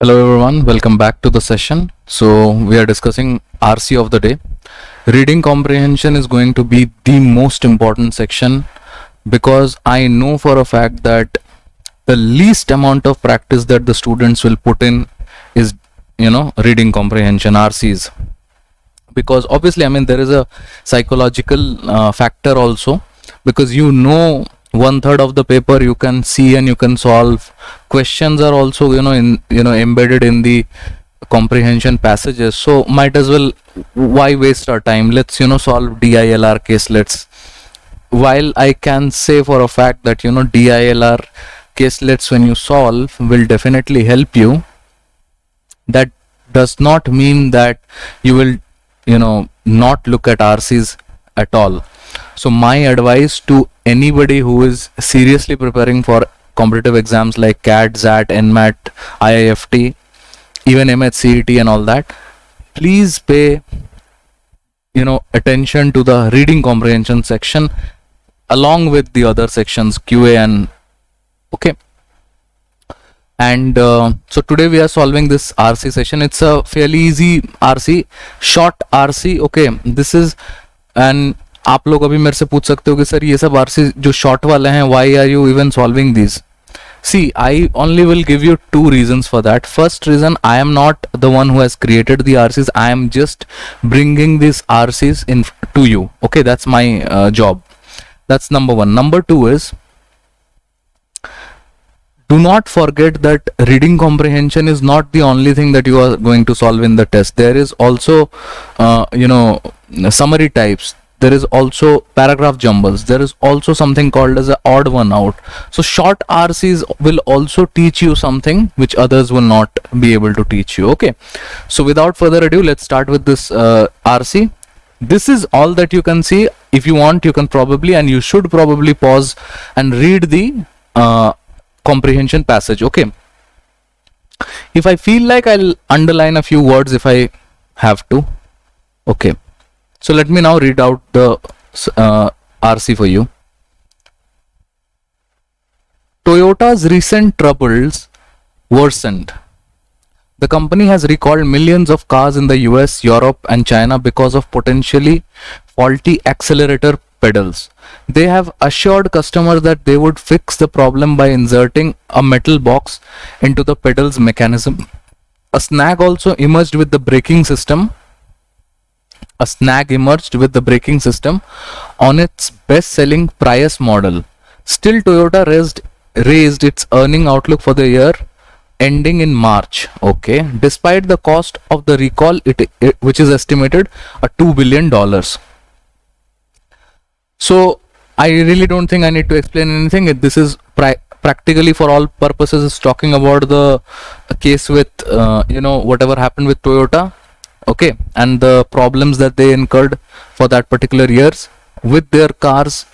Hello everyone, welcome back to the session. So we are discussing RC of the day. Reading comprehension is going to be the most important section because I know for a fact that the least amount of practice that the students will put in is reading comprehension RCs, because obviously there is a psychological factor also, because one third of the paper you can see and you can solve. Questions are also embedded in the comprehension passages, so might as well, why waste our time? Let's solve DILR caselets. While I can say for a fact that DILR caselets, when you solve, will definitely help you, that does not mean that you will not look at RCs at all. So my advice to anybody who is seriously preparing for competitive exams like CAT, ZAT, NMAT, IIFT, even MHCET and all that, please pay attention to the reading comprehension section along with the other sections, QA and okay. And so today we are solving this RC session. It's a fairly easy RC, short RC. Okay, this is an आप लोग अभी मेरे से पूछ सकते हो कि sir ये सब आरसी जो शॉर्ट वाले हैं, why are you even solving this? See, I only will give you two reasons for that. First reason, I am not the one who has created the RCs. I am just bringing these RCs in to you. Okay, that's my job. That's number one. Number two is, do not forget that reading comprehension is not the only thing that you are going to solve in the test. There is also, summary types. There is also paragraph jumbles. There is also something called as an odd one out. So short RCs will also teach you something which others will not be able to teach you. Okay. So without further ado, let's start with this RC. This is all that you can see. If you want, you can probably, and you should probably, pause and read the comprehension passage. Okay. If I feel like, I'll underline a few words if I have to. Okay. So let me now read out the RC for you. Toyota's recent troubles worsened. The company has recalled millions of cars in the US, Europe and China because of potentially faulty accelerator pedals. They have assured customers that they would fix the problem by inserting a metal box into the pedals mechanism. A snag also emerged with the braking system. A snag emerged with the braking system on its best-selling Prius model. Still, Toyota raised its earning outlook for the year ending in March. Okay, despite the cost of the recall, which is estimated at $2 billion. So I really don't think I need to explain anything. This is practically, for all purposes, is talking about the case with whatever happened with Toyota. Okay, and the problems that they incurred for that particular years with their cars.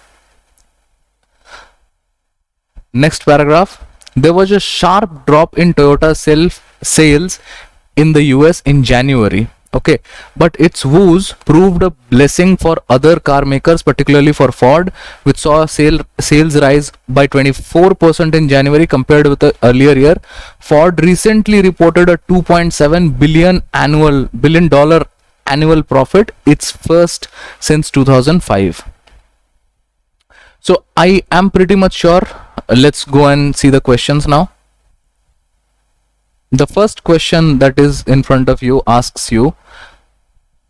Next paragraph. There was a sharp drop in Toyota sales in the US in January. Okay, but its woes proved a blessing for other car makers, particularly for Ford, which saw sales rise by 24% in January compared with the earlier year. Ford recently reported a $2.7 billion annual profit, its first since 2005. So I am pretty much sure. Let's go and see the questions now. The first question that is in front of you asks you,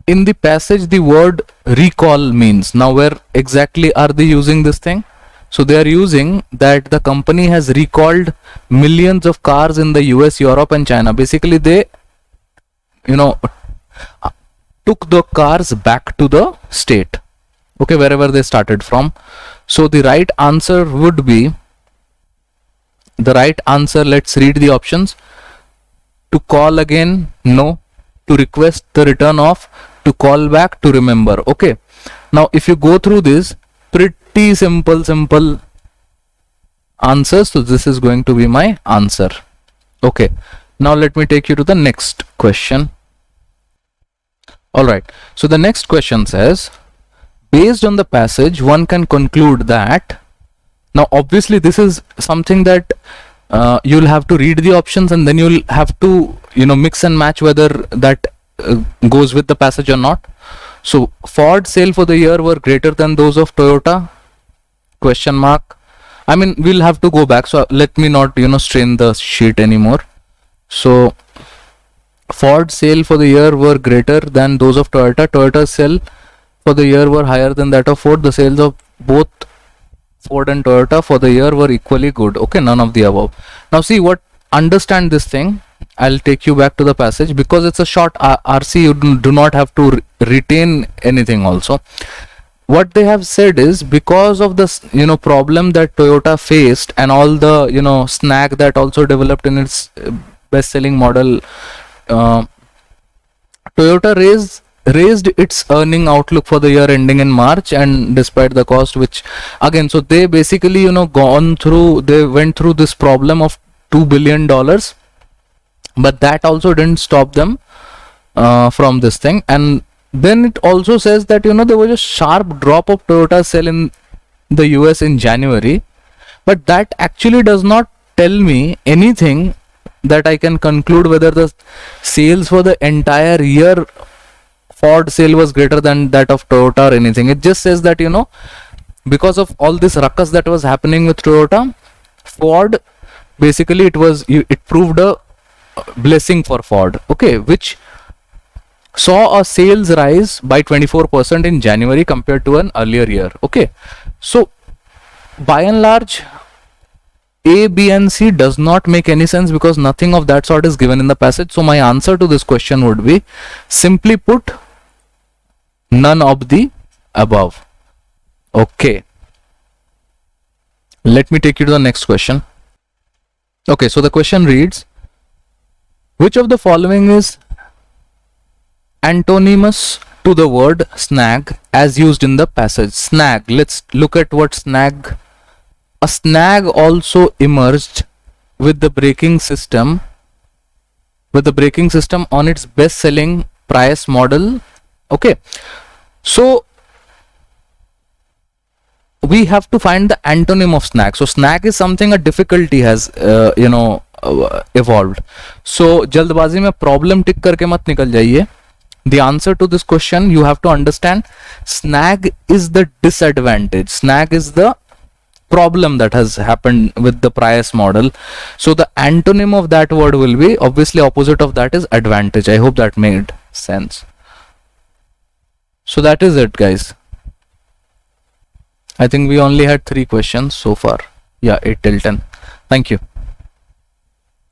in the passage the word recall means. Now where exactly are they using this thing? So they are using that the company has recalled millions of cars in the US, Europe and China. Basically they took the cars back to the state, okay, wherever they started from. So the right answer would be, let's read the options. To call again, no. To request the return of. To call back, to remember. Okay, now if you go through this, pretty simple answers. So this is going to be my answer. Okay, now let me take you to the next question. All right, so the next question says, based on the passage one can conclude that. Now obviously this is something that you'll have to read the options, and then you'll have to mix and match whether that goes with the passage or not. So Ford sale for the year were greater than those of Toyota? Question mark. I mean, we'll have to go back, so let me not strain the sheet anymore. So Ford sale for the year were greater than those of Toyota. Toyota's sale for the year were higher than that of Ford. The sales of both Ford and Toyota for the year were equally good. Okay, none of the above. Now see what, understand this thing. I'll take you back to the passage because it's a short RC. You do not have to retain anything also. What they have said is, because of this problem that Toyota faced and all the snag that also developed in its best selling model, Toyota raised its earning outlook for the year ending in March, and despite the cost, which again, so they basically they went through this problem of $2 billion, but that also didn't stop them from this thing. And then it also says that there was a sharp drop of Toyota sale in the US in January, but that actually does not tell me anything that I can conclude whether the sales for the entire year Ford sale was greater than that of Toyota or anything. It just says that because of all this ruckus that was happening with Toyota, Ford basically it proved a blessing for Ford, okay, which saw a sales rise by 24% in January compared to an earlier year. Okay, so by and large, A, B and C does not make any sense because nothing of that sort is given in the passage. So my answer to this question would be, simply put, none of the above. Okay, let me take you to the next question. Okay, so the question reads, which of the following is antonymous to the word snag as used in the passage? Snag, let's look at what snag. A snag also emerged with the braking system on its best selling Prius model. Okay, so we have to find the antonym of snag. So snag is something a difficulty has evolved. So जल्दबाजी में problem tick करके मत निकल जाइए. The answer to this question, you have to understand, snag is the disadvantage. Snag is the problem that has happened with the Prius model. So the antonym of that word will be, obviously opposite of that is advantage. I hope that made sense. So that is it, guys. I think we only had 3 questions so far. Yeah, 8 till 10. Thank you.